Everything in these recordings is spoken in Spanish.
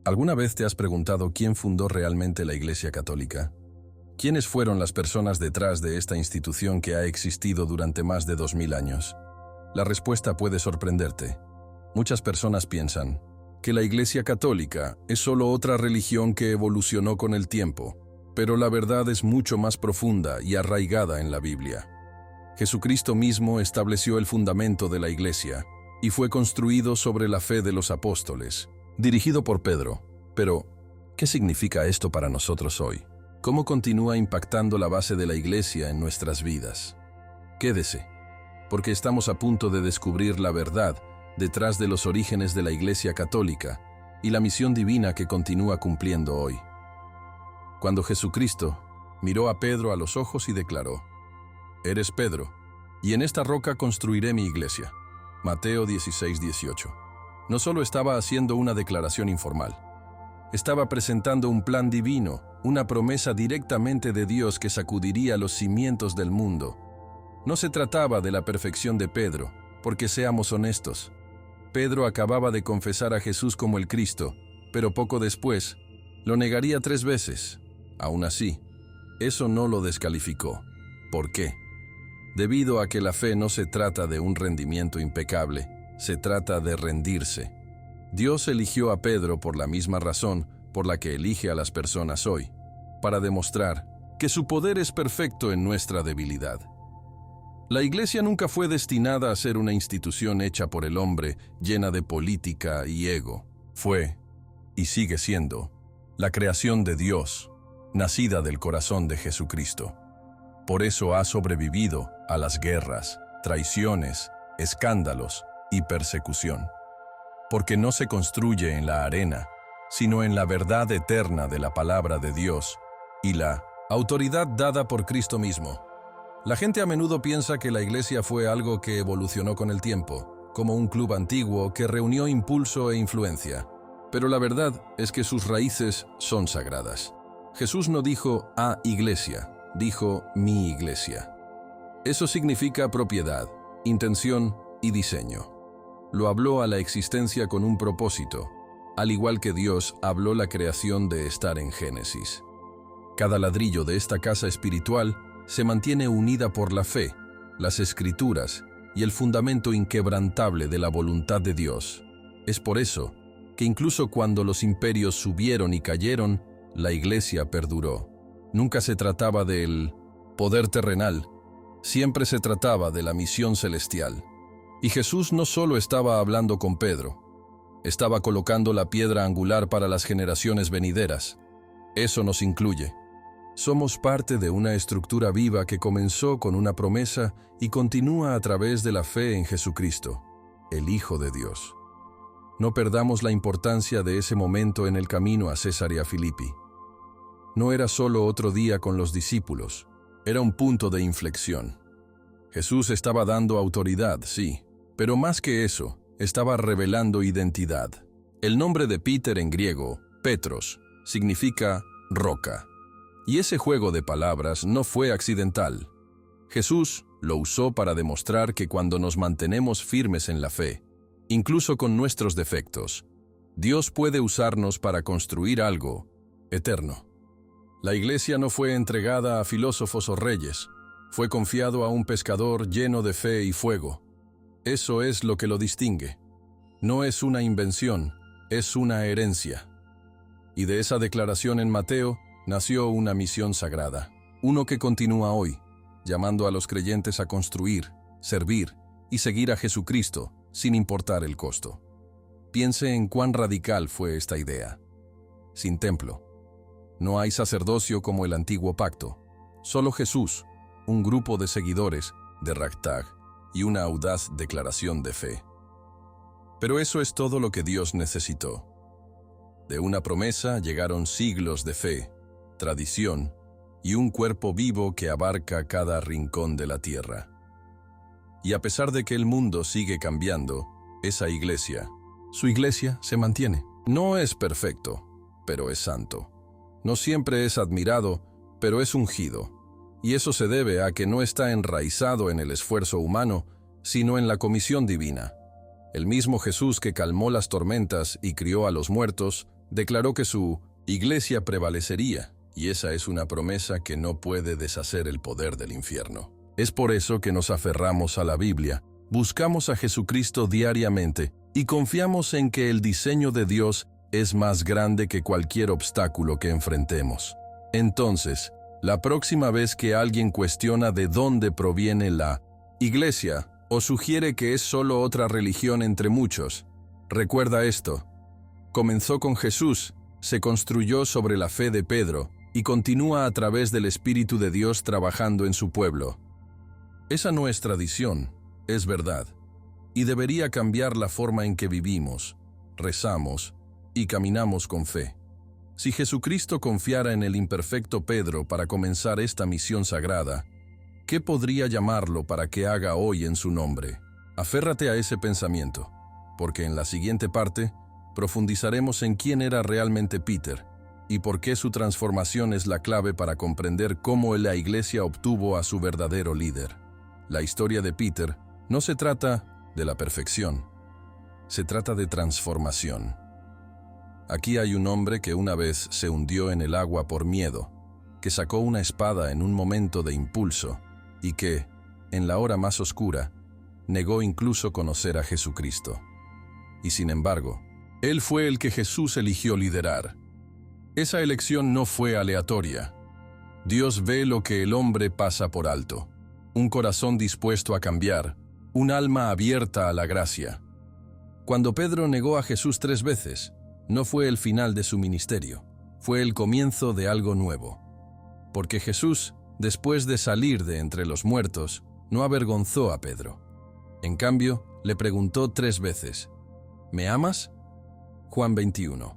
¿Alguna vez te has preguntado quién fundó realmente la Iglesia Católica? ¿Quiénes fueron las personas detrás de esta institución que ha existido durante más de 2000 años? La respuesta puede sorprenderte. Muchas personas piensan que la Iglesia Católica es solo otra religión que evolucionó con el tiempo, pero la verdad es mucho más profunda y arraigada en la Biblia. Jesucristo mismo estableció el fundamento de la Iglesia y fue construido sobre la fe de los apóstoles, dirigido por Pedro. Pero, ¿qué significa esto para nosotros hoy? ¿Cómo continúa impactando la base de la Iglesia en nuestras vidas? Quédese, porque estamos a punto de descubrir la verdad detrás de los orígenes de la Iglesia Católica y la misión divina que continúa cumpliendo hoy. Cuando Jesucristo miró a Pedro a los ojos y declaró: «Eres Pedro, y en esta roca construiré mi iglesia». Mateo 16:18. No solo estaba haciendo una declaración informal, estaba presentando un plan divino, una promesa directamente de Dios que sacudiría los cimientos del mundo. No se trataba de la perfección de Pedro, porque seamos honestos, Pedro acababa de confesar a Jesús como el Cristo, pero poco después lo negaría 3 veces. Aún así, eso no lo descalificó. ¿Por qué? Debido a que la fe no se trata de un rendimiento impecable, se trata de rendirse. Dios eligió a Pedro por la misma razón por la que elige a las personas hoy, para demostrar que su poder es perfecto en nuestra debilidad. La Iglesia nunca fue destinada a ser una institución hecha por el hombre, llena de política y ego. Fue, y sigue siendo, la creación de Dios, nacida del corazón de Jesucristo. Por eso ha sobrevivido a las guerras, traiciones, escándalos y persecución. Porque no se construye en la arena, sino en la verdad eterna de la palabra de Dios y la autoridad dada por Cristo mismo. La gente a menudo piensa que la Iglesia fue algo que evolucionó con el tiempo, como un club antiguo que reunió impulso e influencia. Pero la verdad es que sus raíces son sagradas. Jesús no dijo «a iglesia», dijo «mi iglesia». Eso significa propiedad, intención y diseño. Lo habló a la existencia con un propósito, al igual que Dios habló la creación de estar en Génesis. Cada ladrillo de esta casa espiritual se mantiene unida por la fe, las Escrituras y el fundamento inquebrantable de la voluntad de Dios. Es por eso que incluso cuando los imperios subieron y cayeron, la Iglesia perduró. Nunca se trataba del poder terrenal, siempre se trataba de la misión celestial. Y Jesús no solo estaba hablando con Pedro, estaba colocando la piedra angular para las generaciones venideras. Eso nos incluye. Somos parte de una estructura viva que comenzó con una promesa y continúa a través de la fe en Jesucristo, el Hijo de Dios. No perdamos la importancia de ese momento en el camino a Cesarea Filipi. No era solo otro día con los discípulos, era un punto de inflexión. Jesús estaba dando autoridad, sí, pero más que eso, estaba revelando identidad. El nombre de Peter en griego, Petros, significa roca. Y ese juego de palabras no fue accidental. Jesús lo usó para demostrar que cuando nos mantenemos firmes en la fe, incluso con nuestros defectos, Dios puede usarnos para construir algo eterno. La Iglesia no fue entregada a filósofos o reyes, fue confiado a un pescador lleno de fe y fuego. Eso es lo que lo distingue. No es una invención, es una herencia. Y de esa declaración en Mateo nació una misión sagrada, uno que continúa hoy, llamando a los creyentes a construir, servir y seguir a Jesucristo, sin importar el costo. Piense en cuán radical fue esta idea. Sin templo. No hay sacerdocio como el antiguo pacto. Solo Jesús, un grupo de seguidores, de ragtag y una audaz declaración de fe. Pero eso es todo lo que Dios necesitó. De una promesa llegaron siglos de fe, tradición y un cuerpo vivo que abarca cada rincón de la tierra. Y a pesar de que el mundo sigue cambiando, esa iglesia, su iglesia se mantiene. No es perfecto, pero es santo. No siempre es admirado, pero es ungido. Y eso se debe a que no está enraizado en el esfuerzo humano, sino en la comisión divina. El mismo Jesús que calmó las tormentas y crió a los muertos, declaró que su iglesia prevalecería, y esa es una promesa que no puede deshacer el poder del infierno. Es por eso que nos aferramos a la Biblia, buscamos a Jesucristo diariamente y confiamos en que el diseño de Dios es más grande que cualquier obstáculo que enfrentemos. Entonces, la próxima vez que alguien cuestiona de dónde proviene la iglesia o sugiere que es solo otra religión entre muchos, recuerda esto. Comenzó con Jesús, se construyó sobre la fe de Pedro y continúa a través del Espíritu de Dios trabajando en su pueblo. Esa no es tradición, es verdad, y debería cambiar la forma en que vivimos, rezamos y caminamos con fe. Si Jesucristo confiara en el imperfecto Pedro para comenzar esta misión sagrada, ¿qué podría llamarlo para que haga hoy en su nombre? Aférrate a ese pensamiento, porque en la siguiente parte profundizaremos en quién era realmente Peter y por qué su transformación es la clave para comprender cómo la iglesia obtuvo a su verdadero líder. La historia de Peter no se trata de la perfección, se trata de transformación. Aquí hay un hombre que una vez se hundió en el agua por miedo, que sacó una espada en un momento de impulso y que, en la hora más oscura, negó incluso conocer a Jesucristo. Y sin embargo, él fue el que Jesús eligió liderar. Esa elección no fue aleatoria. Dios ve lo que el hombre pasa por alto. Un corazón dispuesto a cambiar, un alma abierta a la gracia. Cuando Pedro negó a Jesús 3 veces, no fue el final de su ministerio, fue el comienzo de algo nuevo. Porque Jesús, después de salir de entre los muertos, no avergonzó a Pedro. En cambio, le preguntó 3 veces, ¿me amas? Juan 21,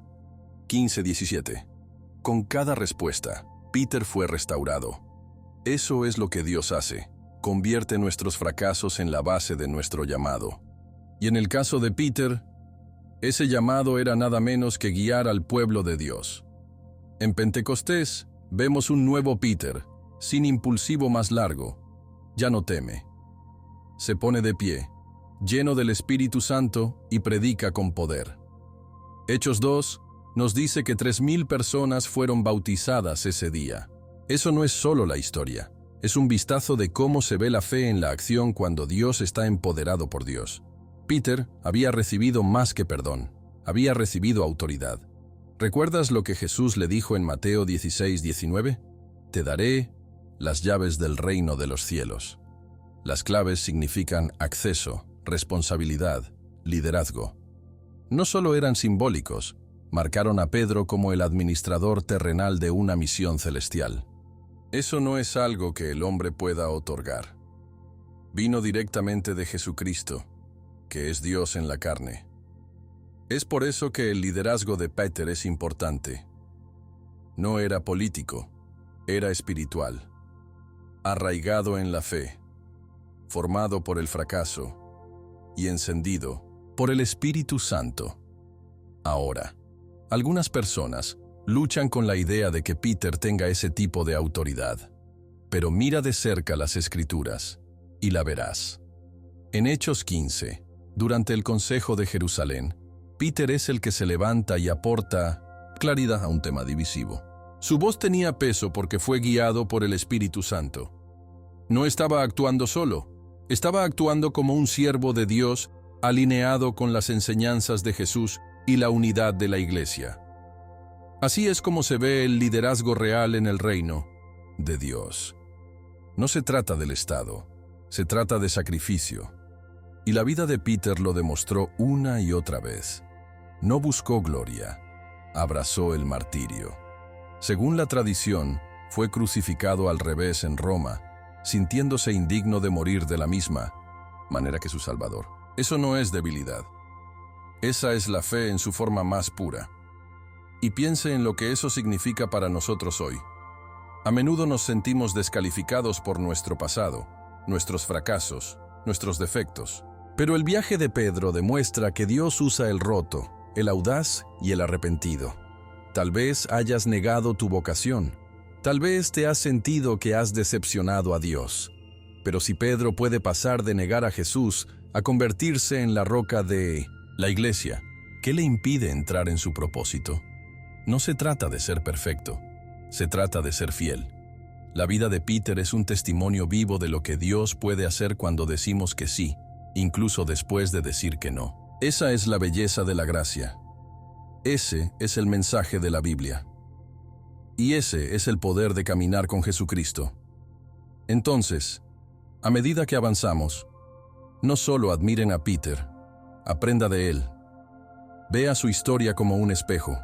15-17. Con cada respuesta, Peter fue restaurado. Eso es lo que Dios hace. Convierte nuestros fracasos en la base de nuestro llamado. Y en el caso de Peter, ese llamado era nada menos que guiar al pueblo de Dios. En Pentecostés, vemos un nuevo Peter, sin impulsivo más largo. Ya no teme. Se pone de pie, lleno del Espíritu Santo y predica con poder. Hechos 2 nos dice que 3,000 personas fueron bautizadas ese día. Eso no es solo la historia, es un vistazo de cómo se ve la fe en la acción cuando Dios está empoderado por Dios. Peter había recibido más que perdón, había recibido autoridad. ¿Recuerdas lo que Jesús le dijo en Mateo 16:19? Te daré las llaves del reino de los cielos. Las claves significan acceso, responsabilidad, liderazgo. No solo eran simbólicos, marcaron a Pedro como el administrador terrenal de una misión celestial. Eso no es algo que el hombre pueda otorgar. Vino directamente de Jesucristo, que es Dios en la carne. Es por eso que el liderazgo de Peter es importante. No era político, era espiritual, arraigado en la fe, formado por el fracaso y encendido por el Espíritu Santo. Ahora, algunas personas luchan con la idea de que Peter tenga ese tipo de autoridad, pero mira de cerca las Escrituras y la verás. En Hechos 15, durante el Consejo de Jerusalén, Peter es el que se levanta y aporta claridad a un tema divisivo. Su voz tenía peso porque fue guiado por el Espíritu Santo. No estaba actuando solo, estaba actuando como un siervo de Dios alineado con las enseñanzas de Jesús y la unidad de la Iglesia. Así es como se ve el liderazgo real en el reino de Dios. No se trata del Estado, se trata de sacrificio. Y la vida de Peter lo demostró una y otra vez. No buscó gloria, abrazó el martirio. Según la tradición, fue crucificado al revés en Roma, sintiéndose indigno de morir de la misma manera que su Salvador. Eso no es debilidad. Esa es la fe en su forma más pura. Y piense en lo que eso significa para nosotros hoy. A menudo nos sentimos descalificados por nuestro pasado, nuestros fracasos, nuestros defectos. Pero el viaje de Pedro demuestra que Dios usa el roto, el audaz y el arrepentido. Tal vez hayas negado tu vocación. Tal vez te has sentido que has decepcionado a Dios. Pero si Pedro puede pasar de negar a Jesús a convertirse en la roca de la iglesia, ¿qué le impide entrar en su propósito? No se trata de ser perfecto, se trata de ser fiel. La vida de Peter es un testimonio vivo de lo que Dios puede hacer cuando decimos que sí, incluso después de decir que no. Esa es la belleza de la gracia. Ese es el mensaje de la Biblia. Y ese es el poder de caminar con Jesucristo. Entonces, a medida que avanzamos, no solo admiren a Peter, aprenda de él. Vea su historia como un espejo,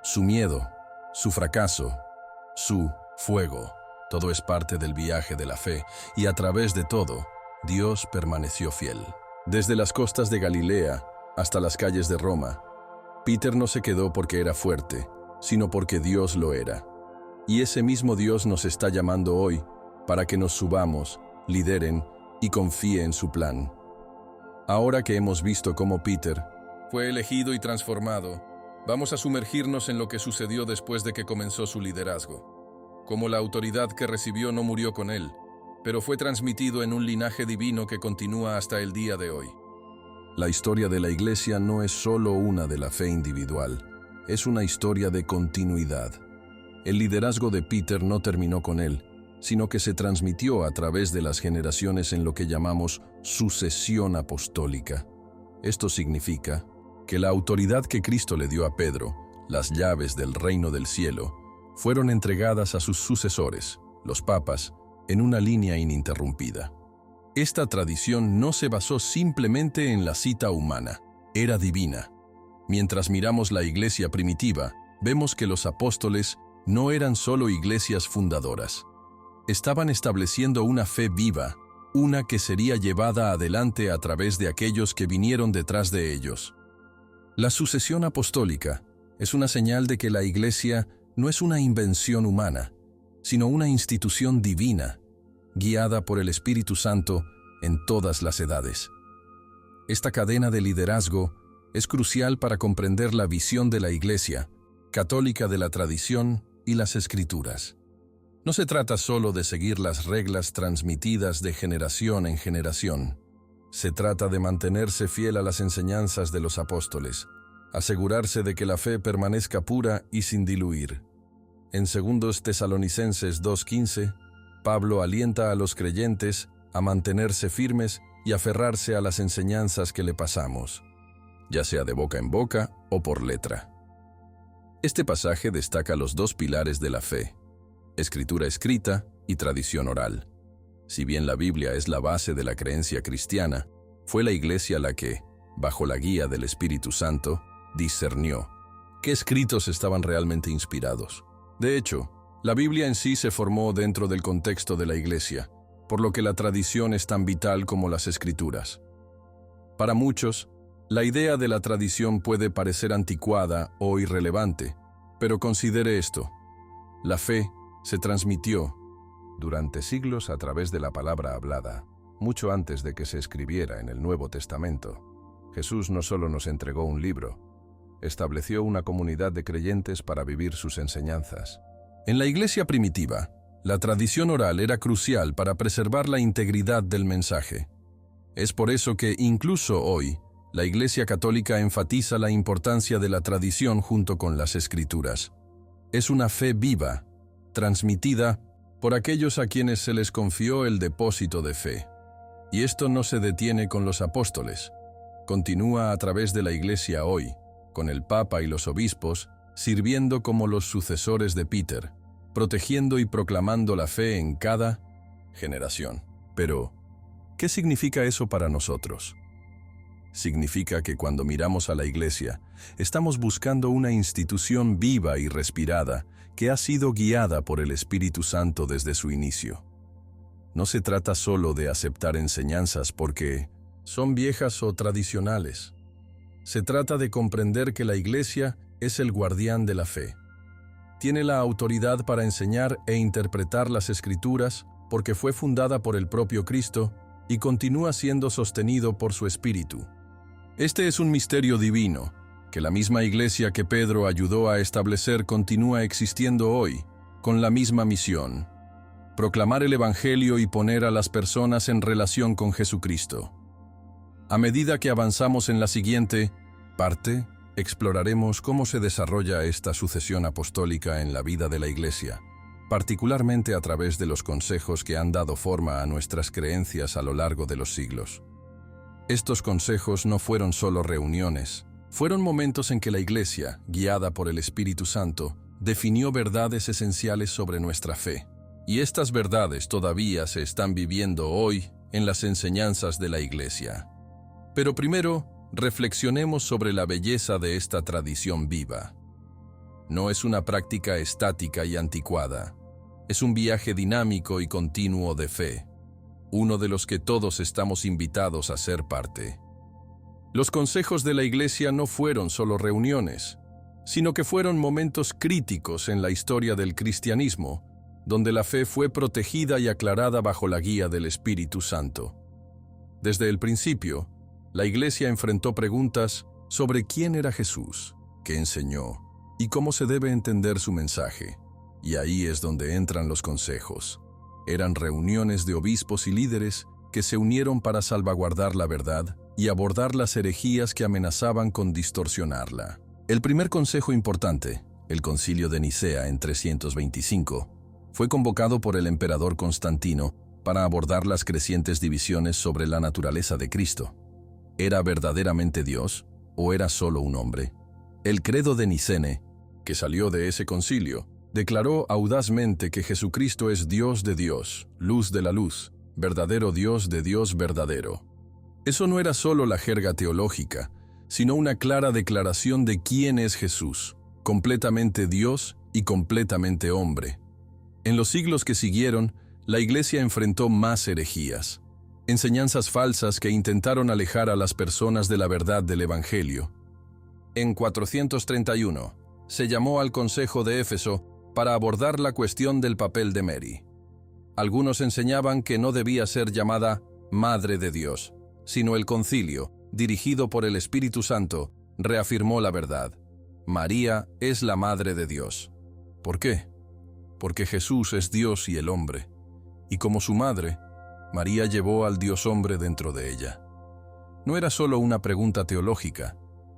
su miedo, su fracaso, su fuego. Todo es parte del viaje de la fe, y a través de todo, Dios permaneció fiel. Desde las costas de Galilea hasta las calles de Roma, Peter no se quedó porque era fuerte, sino porque Dios lo era. Y ese mismo Dios nos está llamando hoy para que nos subamos, lideren y confíe en su plan. Ahora que hemos visto cómo Peter fue elegido y transformado, vamos a sumergirnos en lo que sucedió después de que comenzó su liderazgo. Como la autoridad que recibió no murió con él, pero fue transmitido en un linaje divino que continúa hasta el día de hoy. La historia de la Iglesia no es solo una de la fe individual, es una historia de continuidad. El liderazgo de Peter no terminó con él, sino que se transmitió a través de las generaciones en lo que llamamos sucesión apostólica. Esto significa que la autoridad que Cristo le dio a Pedro, las llaves del reino del cielo, fueron entregadas a sus sucesores, los papas, en una línea ininterrumpida. Esta tradición no se basó simplemente en la cita humana, era divina. Mientras miramos la iglesia primitiva, vemos que los apóstoles no eran solo iglesias fundadoras. Estaban estableciendo una fe viva, una que sería llevada adelante a través de aquellos que vinieron detrás de ellos. La sucesión apostólica es una señal de que la iglesia no es una invención humana, sino una institución divina, guiada por el Espíritu Santo en todas las edades. Esta cadena de liderazgo es crucial para comprender la visión de la Iglesia católica de la tradición y las Escrituras. No se trata solo de seguir las reglas transmitidas de generación en generación. Se trata de mantenerse fiel a las enseñanzas de los apóstoles, asegurarse de que la fe permanezca pura y sin diluir. En 2 Tesalonicenses 2:15, Pablo alienta a los creyentes a mantenerse firmes y aferrarse a las enseñanzas que le pasamos, ya sea de boca en boca o por letra. Este pasaje destaca los dos pilares de la fe: escritura escrita y tradición oral. Si bien la Biblia es la base de la creencia cristiana, fue la Iglesia la que, bajo la guía del Espíritu Santo, discernió qué escritos estaban realmente inspirados. De hecho, la Biblia en sí se formó dentro del contexto de la Iglesia, por lo que la tradición es tan vital como las Escrituras. Para muchos, la idea de la tradición puede parecer anticuada o irrelevante, pero considere esto: la fe se transmitió durante siglos a través de la palabra hablada, mucho antes de que se escribiera en el Nuevo Testamento. Jesús no solo nos entregó un libro, estableció una comunidad de creyentes para vivir sus enseñanzas. En la iglesia primitiva, la tradición oral era crucial para preservar la integridad del mensaje. Es por eso que, incluso hoy, la Iglesia Católica enfatiza la importancia de la tradición junto con las Escrituras. Es una fe viva, transmitida por aquellos a quienes se les confió el depósito de fe. Y esto no se detiene con los apóstoles. Continúa a través de la Iglesia hoy, con el Papa y los obispos, sirviendo como los sucesores de Peter, protegiendo y proclamando la fe en cada generación. Pero, ¿qué significa eso para nosotros? Significa que cuando miramos a la Iglesia, estamos buscando una institución viva y respirada que ha sido guiada por el Espíritu Santo desde su inicio. No se trata solo de aceptar enseñanzas porque son viejas o tradicionales. Se trata de comprender que la Iglesia es el guardián de la fe. Tiene la autoridad para enseñar e interpretar las Escrituras porque fue fundada por el propio Cristo y continúa siendo sostenido por su Espíritu. Este es un misterio divino, que la misma Iglesia que Pedro ayudó a establecer continúa existiendo hoy, con la misma misión: proclamar el Evangelio y poner a las personas en relación con Jesucristo. A medida que avanzamos en la siguiente parte, exploraremos cómo se desarrolla esta sucesión apostólica en la vida de la Iglesia, particularmente a través de los consejos que han dado forma a nuestras creencias a lo largo de los siglos. Estos consejos no fueron solo reuniones, fueron momentos en que la Iglesia, guiada por el Espíritu Santo, definió verdades esenciales sobre nuestra fe. Y estas verdades todavía se están viviendo hoy en las enseñanzas de la Iglesia. Pero primero, reflexionemos sobre la belleza de esta tradición viva. No es una práctica estática y anticuada. Es un viaje dinámico y continuo de fe, uno de los que todos estamos invitados a ser parte. Los consejos de la Iglesia no fueron solo reuniones, sino que fueron momentos críticos en la historia del cristianismo, donde la fe fue protegida y aclarada bajo la guía del Espíritu Santo. Desde el principio, la Iglesia enfrentó preguntas sobre quién era Jesús, qué enseñó y cómo se debe entender su mensaje. Y ahí es donde entran los consejos. Eran reuniones de obispos y líderes que se unieron para salvaguardar la verdad y abordar las herejías que amenazaban con distorsionarla. El primer consejo importante, el Concilio de Nicea en 325, fue convocado por el emperador Constantino para abordar las crecientes divisiones sobre la naturaleza de Cristo. ¿Era verdaderamente Dios o era solo un hombre? El credo de Nicene, que salió de ese concilio, declaró audazmente que Jesucristo es Dios de Dios, luz de la luz, verdadero Dios de Dios verdadero. Eso no era solo la jerga teológica, sino una clara declaración de quién es Jesús, completamente Dios y completamente hombre. En los siglos que siguieron, la Iglesia enfrentó más herejías, enseñanzas falsas que intentaron alejar a las personas de la verdad del Evangelio. En 431, se llamó al Consejo de Éfeso para abordar la cuestión del papel de Mary. Algunos enseñaban que no debía ser llamada Madre de Dios, sino el concilio, dirigido por el Espíritu Santo, reafirmó la verdad. María es la Madre de Dios. ¿Por qué? Porque Jesús es Dios y el hombre, y como su madre, María llevó al Dios hombre dentro de ella. No era solo una pregunta teológica,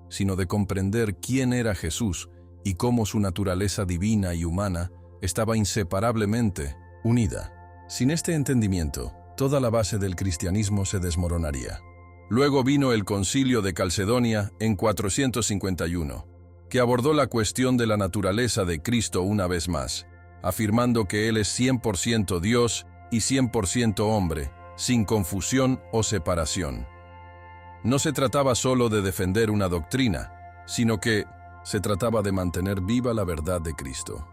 sino de comprender quién era Jesús y cómo su naturaleza divina y humana estaba inseparablemente unida. Sin este entendimiento, toda la base del cristianismo se desmoronaría. Luego vino el Concilio de Calcedonia en 451, que abordó la cuestión de la naturaleza de Cristo una vez más, afirmando que Él es 100% Dios y 100% hombre, sin confusión o separación. No se trataba solo de defender una doctrina, sino que se trataba de mantener viva la verdad de Cristo.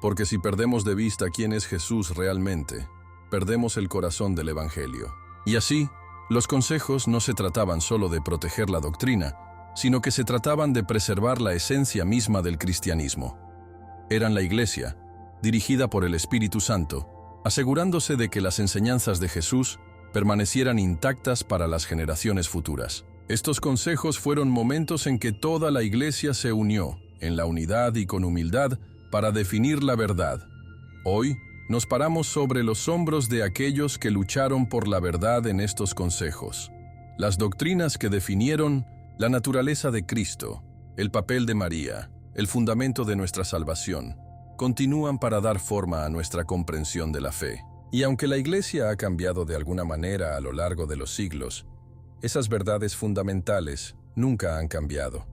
Porque si perdemos de vista quién es Jesús realmente, perdemos el corazón del Evangelio. Y así, los consejos no se trataban solo de proteger la doctrina, sino que se trataban de preservar la esencia misma del cristianismo. Eran la Iglesia, dirigida por el Espíritu Santo, asegurándose de que las enseñanzas de Jesús permanecieran intactas para las generaciones futuras. Estos consejos fueron momentos en que toda la Iglesia se unió, en la unidad y con humildad, para definir la verdad. Hoy, nos paramos sobre los hombros de aquellos que lucharon por la verdad en estos consejos. Las doctrinas que definieron la naturaleza de Cristo, el papel de María, el fundamento de nuestra salvación, continúan para dar forma a nuestra comprensión de la fe. Y aunque la Iglesia ha cambiado de alguna manera a lo largo de los siglos, esas verdades fundamentales nunca han cambiado.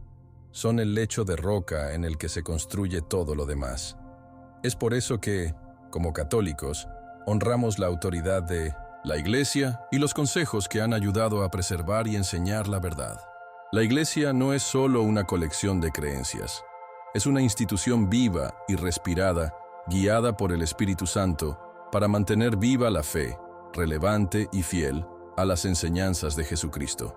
Son el lecho de roca en el que se construye todo lo demás. Es por eso que, como católicos, honramos la autoridad de la Iglesia y los consejos que han ayudado a preservar y enseñar la verdad. La Iglesia no es solo una colección de creencias. Es una institución viva y respirada, guiada por el Espíritu Santo, para mantener viva la fe, relevante y fiel a las enseñanzas de Jesucristo.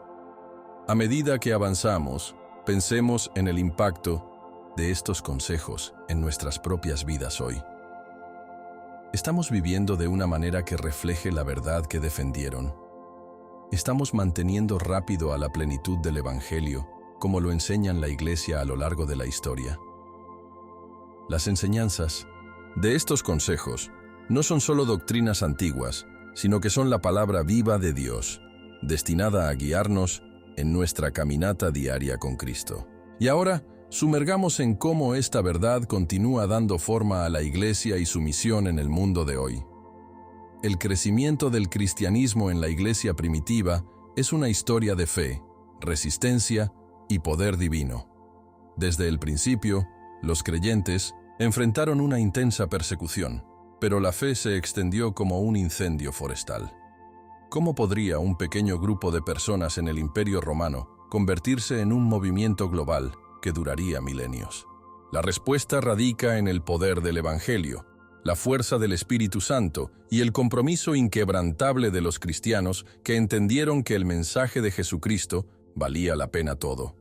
A medida que avanzamos, pensemos en el impacto de estos consejos en nuestras propias vidas hoy. ¿Estamos viviendo de una manera que refleje la verdad que defendieron? ¿Estamos manteniendo rápido a la plenitud del Evangelio, como lo enseñan la Iglesia a lo largo de la historia? Las enseñanzas de estos consejos no son solo doctrinas antiguas, sino que son la palabra viva de Dios, destinada a guiarnos en nuestra caminata diaria con Cristo. Y ahora, sumergamos en cómo esta verdad continúa dando forma a la Iglesia y su misión en el mundo de hoy. El crecimiento del cristianismo en la Iglesia primitiva es una historia de fe, resistencia y poder divino. Desde el principio, los creyentes enfrentaron una intensa persecución, pero la fe se extendió como un incendio forestal. ¿Cómo podría un pequeño grupo de personas en el Imperio Romano convertirse en un movimiento global que duraría milenios? La respuesta radica en el poder del Evangelio, la fuerza del Espíritu Santo y el compromiso inquebrantable de los cristianos que entendieron que el mensaje de Jesucristo valía la pena todo.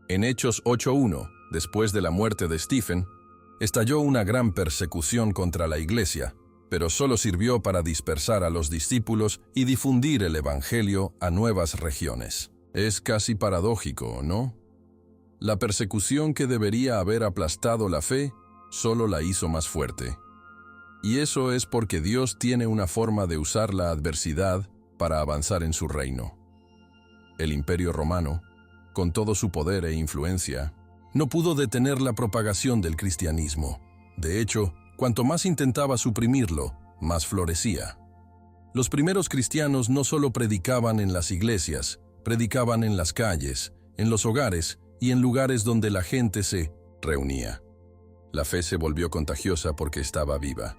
En Hechos 8:1, después de la muerte de Stephen, estalló una gran persecución contra la Iglesia, pero solo sirvió para dispersar a los discípulos y difundir el Evangelio a nuevas regiones. Es casi paradójico, ¿no? La persecución que debería haber aplastado la fe, solo la hizo más fuerte. Y eso es porque Dios tiene una forma de usar la adversidad para avanzar en su reino. El Imperio Romano, con todo su poder e influencia, no pudo detener la propagación del cristianismo. De hecho, cuanto más intentaba suprimirlo, más florecía. Los primeros cristianos no solo predicaban en las iglesias, predicaban en las calles, en los hogares y en lugares donde la gente se reunía. La fe se volvió contagiosa porque estaba viva.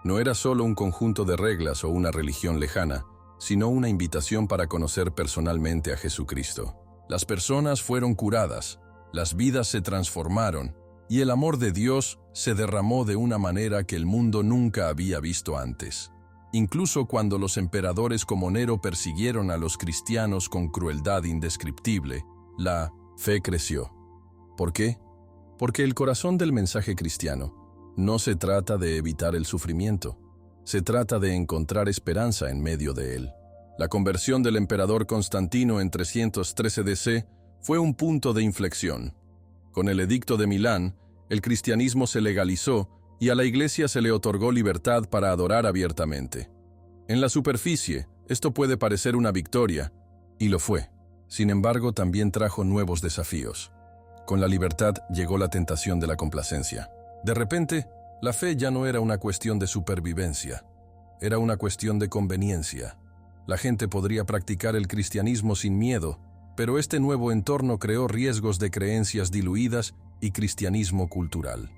No era solo un conjunto de reglas o una religión lejana, sino una invitación para conocer personalmente a Jesucristo. Las personas fueron curadas, las vidas se transformaron, y el amor de Dios se derramó de una manera que el mundo nunca había visto antes. Incluso cuando los emperadores como Nero persiguieron a los cristianos con crueldad indescriptible, la fe creció. ¿Por qué? Porque el corazón del mensaje cristiano no se trata de evitar el sufrimiento, se trata de encontrar esperanza en medio de él. La conversión del emperador Constantino en 313 DC fue un punto de inflexión. Con el Edicto de Milán, el cristianismo se legalizó y a la Iglesia se le otorgó libertad para adorar abiertamente. En la superficie, esto puede parecer una victoria, y lo fue. Sin embargo, también trajo nuevos desafíos. Con la libertad llegó la tentación de la complacencia. De repente, la fe ya no era una cuestión de supervivencia, era una cuestión de conveniencia. La gente podría practicar el cristianismo sin miedo, pero este nuevo entorno creó riesgos de creencias diluidas y cristianismo cultural.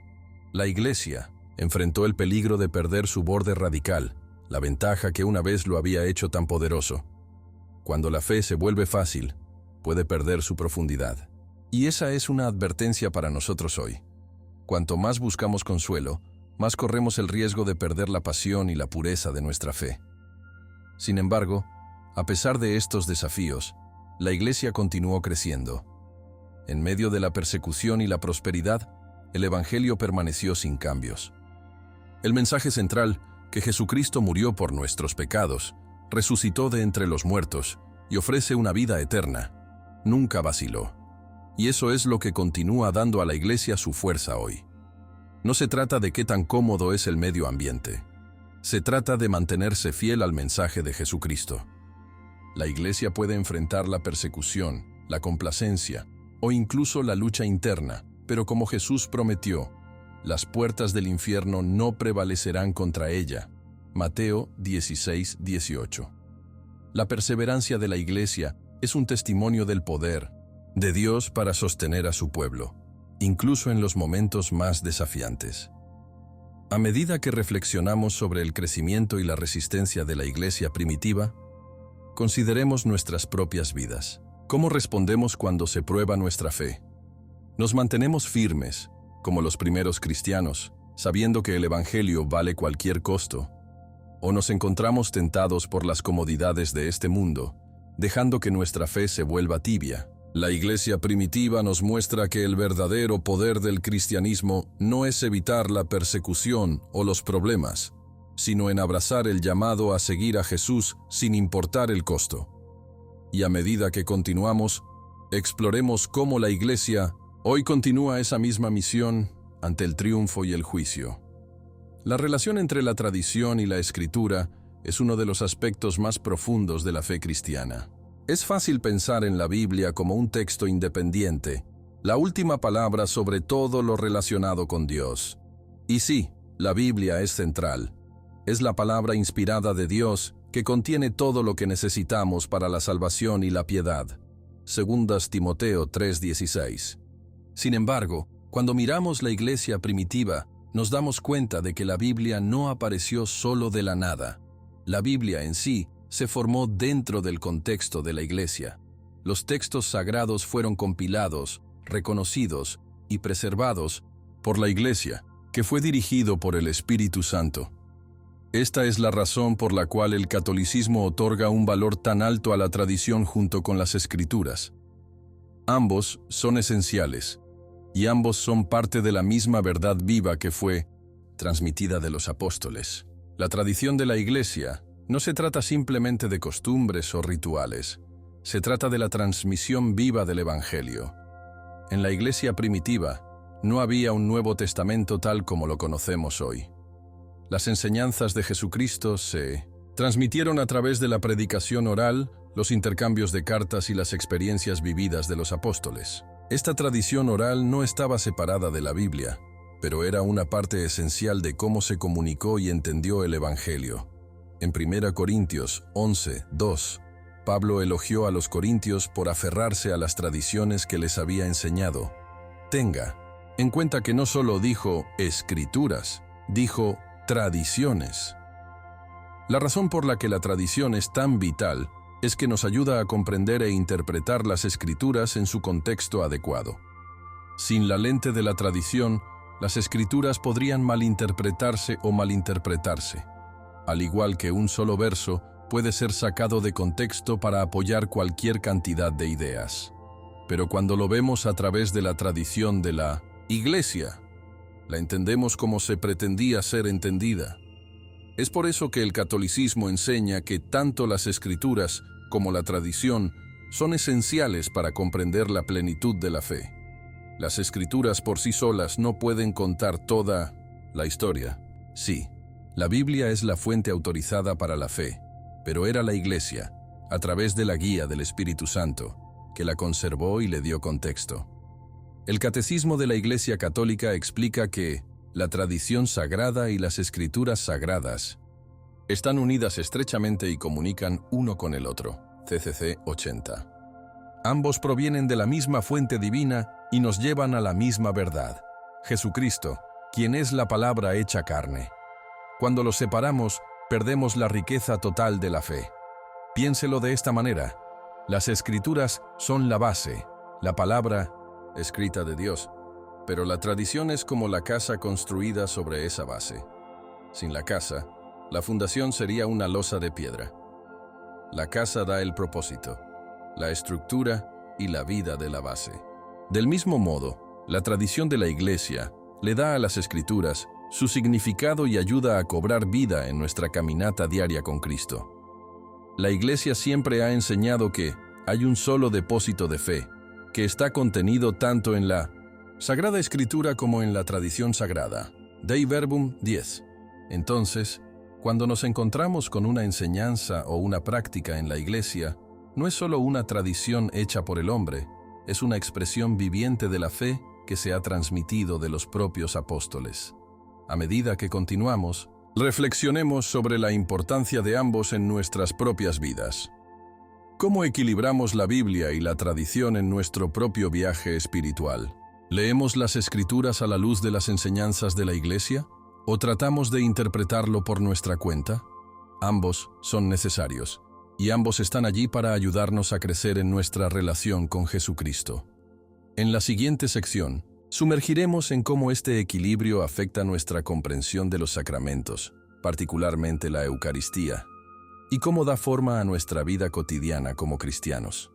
La Iglesia enfrentó el peligro de perder su borde radical, la ventaja que una vez lo había hecho tan poderoso. Cuando la fe se vuelve fácil, puede perder su profundidad. Y esa es una advertencia para nosotros hoy. Cuanto más buscamos consuelo, más corremos el riesgo de perder la pasión y la pureza de nuestra fe. Sin embargo, a pesar de estos desafíos, la Iglesia continuó creciendo. En medio de la persecución y la prosperidad, el Evangelio permaneció sin cambios. El mensaje central, que Jesucristo murió por nuestros pecados, resucitó de entre los muertos y ofrece una vida eterna, nunca vaciló. Y eso es lo que continúa dando a la Iglesia su fuerza hoy. No se trata de qué tan cómodo es el medio ambiente. Se trata de mantenerse fiel al mensaje de Jesucristo. La Iglesia puede enfrentar la persecución, la complacencia o incluso la lucha interna, pero como Jesús prometió, las puertas del infierno no prevalecerán contra ella. Mateo 16:18. La perseverancia de la Iglesia es un testimonio del poder de Dios para sostener a su pueblo, incluso en los momentos más desafiantes. A medida que reflexionamos sobre el crecimiento y la resistencia de la Iglesia primitiva, consideremos nuestras propias vidas. ¿Cómo respondemos cuando se prueba nuestra fe? ¿Nos mantenemos firmes, como los primeros cristianos, sabiendo que el Evangelio vale cualquier costo? ¿O nos encontramos tentados por las comodidades de este mundo, dejando que nuestra fe se vuelva tibia? La Iglesia primitiva nos muestra que el verdadero poder del cristianismo no es evitar la persecución o los problemas, sino en abrazar el llamado a seguir a Jesús sin importar el costo. Y a medida que continuamos, exploremos cómo la Iglesia hoy continúa esa misma misión ante el triunfo y el juicio. La relación entre la tradición y la Escritura es uno de los aspectos más profundos de la fe cristiana. Es fácil pensar en la Biblia como un texto independiente, la última palabra sobre todo lo relacionado con Dios. Y sí, la Biblia es central. Es la palabra inspirada de Dios que contiene todo lo que necesitamos para la salvación y la piedad. 2 Timoteo 3:16. Sin embargo, cuando miramos la iglesia primitiva, nos damos cuenta de que la Biblia no apareció solo de la nada. La Biblia en sí se formó dentro del contexto de la iglesia. Los textos sagrados fueron compilados, reconocidos y preservados por la iglesia, que fue dirigido por el Espíritu Santo. Esta es la razón por la cual el catolicismo otorga un valor tan alto a la tradición junto con las Escrituras. Ambos son esenciales, y ambos son parte de la misma verdad viva que fue transmitida de los apóstoles. La tradición de la Iglesia no se trata simplemente de costumbres o rituales, se trata de la transmisión viva del Evangelio. En la Iglesia primitiva no había un Nuevo Testamento tal como lo conocemos hoy. Las enseñanzas de Jesucristo se transmitieron a través de la predicación oral, los intercambios de cartas y las experiencias vividas de los apóstoles. Esta tradición oral no estaba separada de la Biblia, pero era una parte esencial de cómo se comunicó y entendió el Evangelio. En 1 Corintios 11:2, Pablo elogió a los corintios por aferrarse a las tradiciones que les había enseñado. Tenga en cuenta que no solo dijo escrituras, dijo tradiciones. La razón por la que la tradición es tan vital es que nos ayuda a comprender e interpretar las escrituras en su contexto adecuado. Sin la lente de la tradición, las escrituras podrían malinterpretarse o malinterpretarse, al igual que un solo verso puede ser sacado de contexto para apoyar cualquier cantidad de ideas. Pero cuando lo vemos a través de la tradición de la Iglesia, la entendemos como se pretendía ser entendida. Es por eso que el catolicismo enseña que tanto las escrituras como la tradición son esenciales para comprender la plenitud de la fe. Las escrituras por sí solas no pueden contar toda la historia. Sí, la Biblia es la fuente autorizada para la fe, pero era la Iglesia, a través de la guía del Espíritu Santo, que la conservó y le dio contexto. El Catecismo de la Iglesia Católica explica que la tradición sagrada y las escrituras sagradas están unidas estrechamente y comunican uno con el otro. CCC 80. Ambos provienen de la misma fuente divina y nos llevan a la misma verdad, Jesucristo, quien es la palabra hecha carne. Cuando los separamos, perdemos la riqueza total de la fe. Piénselo de esta manera: las escrituras son la base, la palabra escrita de Dios, pero la tradición es como la casa construida sobre esa base. Sin la casa, la fundación sería una losa de piedra. La casa da el propósito, la estructura y la vida de la base. Del mismo modo, la tradición de la Iglesia le da a las Escrituras su significado y ayuda a cobrar vida en nuestra caminata diaria con Cristo. La Iglesia siempre ha enseñado que hay un solo depósito de fe, que está contenido tanto en la Sagrada Escritura como en la tradición sagrada. Dei Verbum 10. Entonces, cuando nos encontramos con una enseñanza o una práctica en la Iglesia, no es solo una tradición hecha por el hombre, es una expresión viviente de la fe que se ha transmitido de los propios apóstoles. A medida que continuamos, reflexionemos sobre la importancia de ambos en nuestras propias vidas. ¿Cómo equilibramos la Biblia y la tradición en nuestro propio viaje espiritual? ¿Leemos las Escrituras a la luz de las enseñanzas de la Iglesia? ¿O tratamos de interpretarlo por nuestra cuenta? Ambos son necesarios, y ambos están allí para ayudarnos a crecer en nuestra relación con Jesucristo. En la siguiente sección, sumergiremos en cómo este equilibrio afecta nuestra comprensión de los sacramentos, particularmente la Eucaristía, y cómo da forma a nuestra vida cotidiana como cristianos.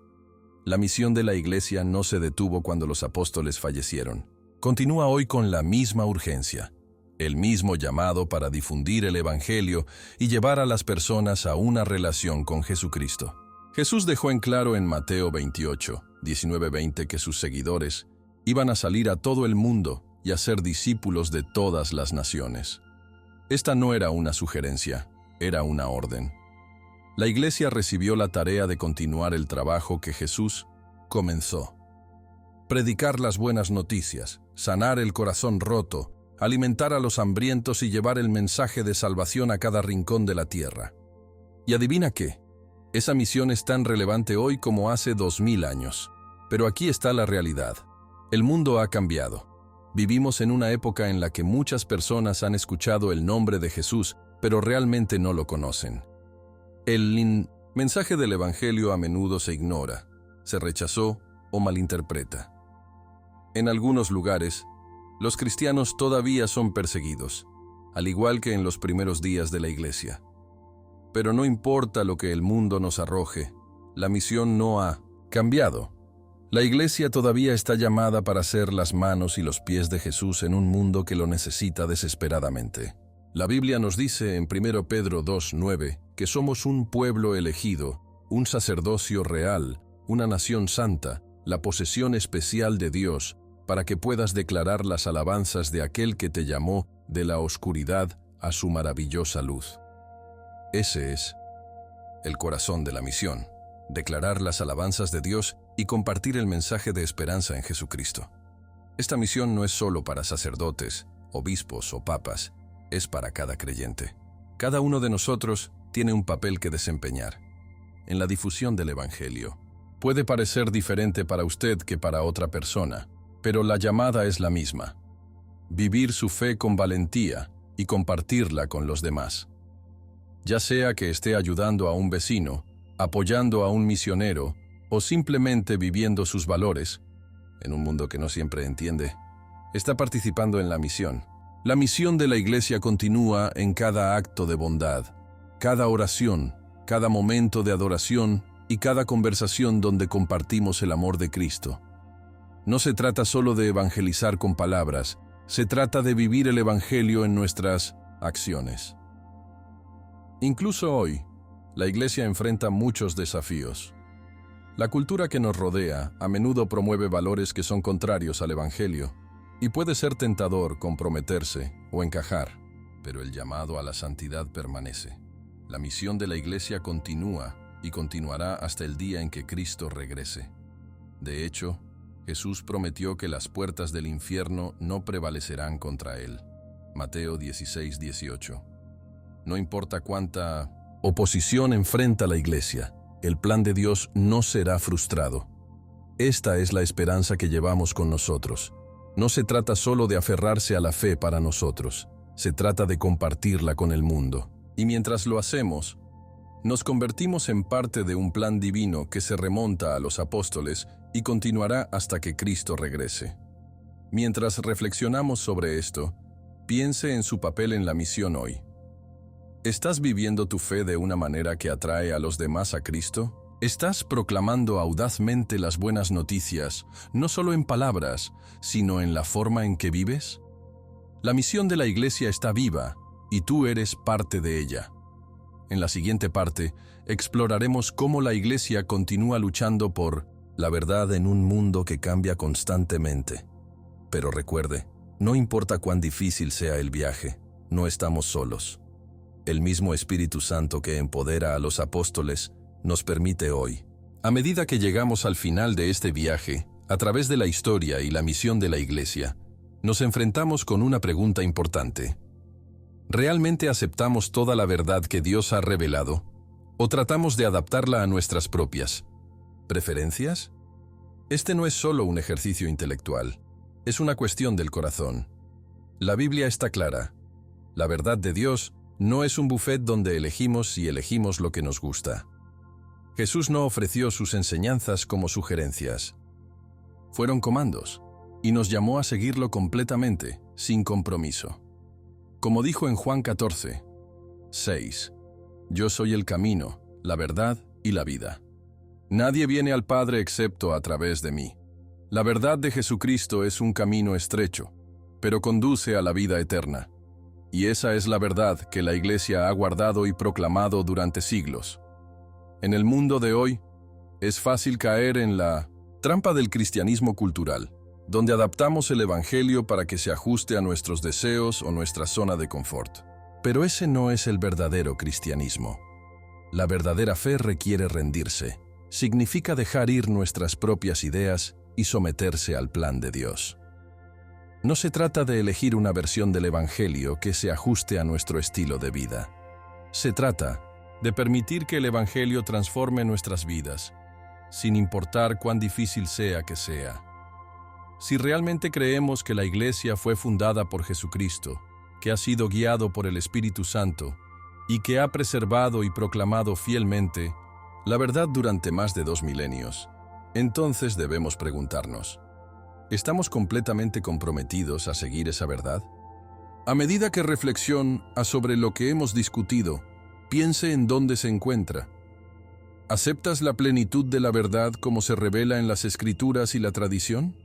La misión de la Iglesia no se detuvo cuando los apóstoles fallecieron. Continúa hoy con la misma urgencia, el mismo llamado para difundir el Evangelio y llevar a las personas a una relación con Jesucristo. Jesús dejó en claro en Mateo 28, 19-20 que sus seguidores iban a salir a todo el mundo y a ser discípulos de todas las naciones. Esta no era una sugerencia, era una orden. La Iglesia recibió la tarea de continuar el trabajo que Jesús comenzó. predicar las buenas noticias, sanar el corazón roto, alimentar a los hambrientos y llevar el mensaje de salvación a cada rincón de la tierra. Y adivina qué, esa misión es tan relevante hoy como hace 2000 años. Pero aquí está la realidad. El mundo ha cambiado. Vivimos en una época en la que muchas personas han escuchado el nombre de Jesús, pero realmente no lo conocen. El mensaje del Evangelio a menudo se ignora, se rechazó o malinterpreta. En algunos lugares, los cristianos todavía son perseguidos, al igual que en los primeros días de la Iglesia. Pero no importa lo que el mundo nos arroje, la misión no ha cambiado. La Iglesia todavía está llamada para ser las manos y los pies de Jesús en un mundo que lo necesita desesperadamente. La Biblia nos dice en 1 Pedro 2:9 que somos un pueblo elegido, un sacerdocio real, una nación santa, la posesión especial de Dios, para que puedas declarar las alabanzas de aquel que te llamó de la oscuridad a su maravillosa luz. Ese es el corazón de la misión, declarar las alabanzas de Dios y compartir el mensaje de esperanza en Jesucristo. Esta misión no es solo para sacerdotes, obispos o papas, es para cada creyente. Cada uno de nosotros tiene un papel que desempeñar en la difusión del Evangelio. Puede parecer diferente para usted que para otra persona, pero la llamada es la misma: vivir su fe con valentía y compartirla con los demás. Ya sea que esté ayudando a un vecino, apoyando a un misionero o simplemente viviendo sus valores, en un mundo que no siempre entiende, está participando en la misión. La misión de la Iglesia continúa en cada acto de bondad, cada oración, cada momento de adoración y cada conversación donde compartimos el amor de Cristo. No se trata solo de evangelizar con palabras, se trata de vivir el Evangelio en nuestras acciones. Incluso hoy, la Iglesia enfrenta muchos desafíos. La cultura que nos rodea a menudo promueve valores que son contrarios al Evangelio, y puede ser tentador comprometerse o encajar, pero el llamado a la santidad permanece. La misión de la Iglesia continúa y continuará hasta el día en que Cristo regrese. De hecho, Jesús prometió que las puertas del infierno no prevalecerán contra él. Mateo 16:18. No importa cuánta oposición enfrenta la Iglesia, el plan de Dios no será frustrado. Esta es la esperanza que llevamos con nosotros. No se trata solo de aferrarse a la fe para nosotros, se trata de compartirla con el mundo. Y mientras lo hacemos, nos convertimos en parte de un plan divino que se remonta a los apóstoles y continuará hasta que Cristo regrese. Mientras reflexionamos sobre esto, piense en su papel en la misión hoy. ¿Estás viviendo tu fe de una manera que atrae a los demás a Cristo? ¿Estás proclamando audazmente las buenas noticias, no solo en palabras, sino en la forma en que vives? La misión de la Iglesia está viva, y tú eres parte de ella. En la siguiente parte, exploraremos cómo la Iglesia continúa luchando por la verdad en un mundo que cambia constantemente. Pero recuerde, no importa cuán difícil sea el viaje, no estamos solos. El mismo Espíritu Santo que empodera a los apóstoles nos permite hoy. A medida que llegamos al final de este viaje, a través de la historia y la misión de la Iglesia, nos enfrentamos con una pregunta importante. ¿Realmente aceptamos toda la verdad que Dios ha revelado? ¿O tratamos de adaptarla a nuestras propias preferencias? Este no es solo un ejercicio intelectual, es una cuestión del corazón. La Biblia está clara. La verdad de Dios no es un buffet donde elegimos y elegimos lo que nos gusta. Jesús no ofreció sus enseñanzas como sugerencias. Fueron comandos, y nos llamó a seguirlo completamente, sin compromiso. Como dijo en Juan 14:6, yo soy el camino, la verdad y la vida. Nadie viene al Padre excepto a través de mí. La verdad de Jesucristo es un camino estrecho, pero conduce a la vida eterna. Y esa es la verdad que la Iglesia ha guardado y proclamado durante siglos. En el mundo de hoy, es fácil caer en la trampa del cristianismo cultural, donde adaptamos el Evangelio para que se ajuste a nuestros deseos o nuestra zona de confort. Pero ese no es el verdadero cristianismo. La verdadera fe requiere rendirse. Significa dejar ir nuestras propias ideas y someterse al plan de Dios. No se trata de elegir una versión del Evangelio que se ajuste a nuestro estilo de vida. Se trata de permitir que el Evangelio transforme nuestras vidas, sin importar cuán difícil sea que sea. Si realmente creemos que la Iglesia fue fundada por Jesucristo, que ha sido guiado por el Espíritu Santo y que ha preservado y proclamado fielmente la verdad durante más de 2 milenios, entonces debemos preguntarnos, ¿estamos completamente comprometidos a seguir esa verdad? A medida que reflexiona sobre lo que hemos discutido, piense en dónde se encuentra. ¿Aceptas la plenitud de la verdad como se revela en las Escrituras y la tradición?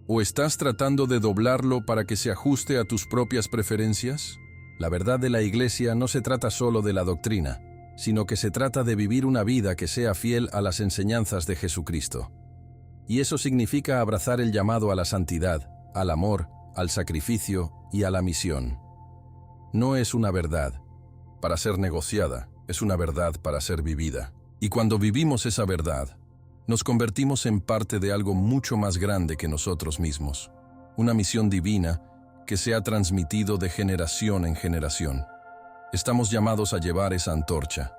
¿O estás tratando de doblarlo para que se ajuste a tus propias preferencias? La verdad de la Iglesia no se trata solo de la doctrina, sino que se trata de vivir una vida que sea fiel a las enseñanzas de Jesucristo. Y eso significa abrazar el llamado a la santidad, al amor, al sacrificio y a la misión. No es una verdad para ser negociada, es una verdad para ser vivida. Y cuando vivimos esa verdad, nos convertimos en parte de algo mucho más grande que nosotros mismos, una misión divina que se ha transmitido de generación en generación. Estamos llamados a llevar esa antorcha,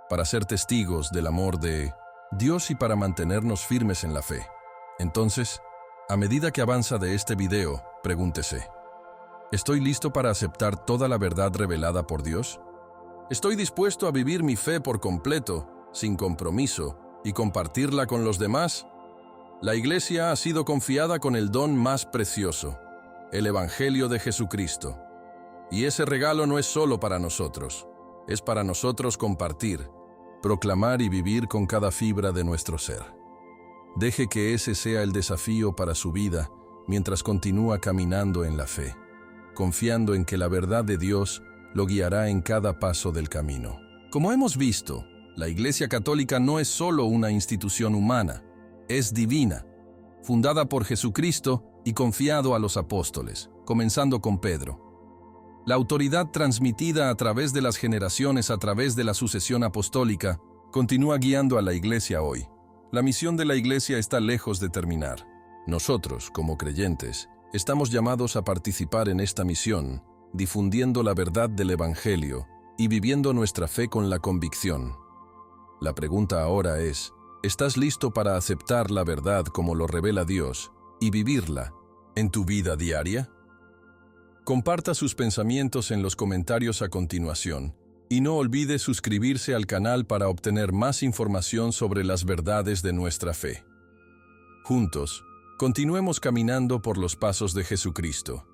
para ser testigos del amor de Dios y para mantenernos firmes en la fe. Entonces, a medida que avanza de este video, pregúntese, ¿estoy listo para aceptar toda la verdad revelada por Dios? ¿Estoy dispuesto a vivir mi fe por completo, sin compromiso, y compartirla con los demás? La Iglesia ha sido confiada con el don más precioso, el Evangelio de Jesucristo. Y ese regalo no es solo para nosotros, es para nosotros compartir, proclamar y vivir con cada fibra de nuestro ser. Deje que ese sea el desafío para su vida mientras continúa caminando en la fe, confiando en que la verdad de Dios lo guiará en cada paso del camino. Como hemos visto, la Iglesia Católica no es solo una institución humana, es divina, fundada por Jesucristo y confiado a los apóstoles, comenzando con Pedro. La autoridad transmitida a través de las generaciones a través de la sucesión apostólica continúa guiando a la Iglesia hoy. La misión de la Iglesia está lejos de terminar. Nosotros, como creyentes, estamos llamados a participar en esta misión, difundiendo la verdad del Evangelio y viviendo nuestra fe con la convicción. La pregunta ahora es, ¿estás listo para aceptar la verdad como lo revela Dios y vivirla en tu vida diaria? Comparta sus pensamientos en los comentarios a continuación y no olvide suscribirse al canal para obtener más información sobre las verdades de nuestra fe. Juntos, continuemos caminando por los pasos de Jesucristo.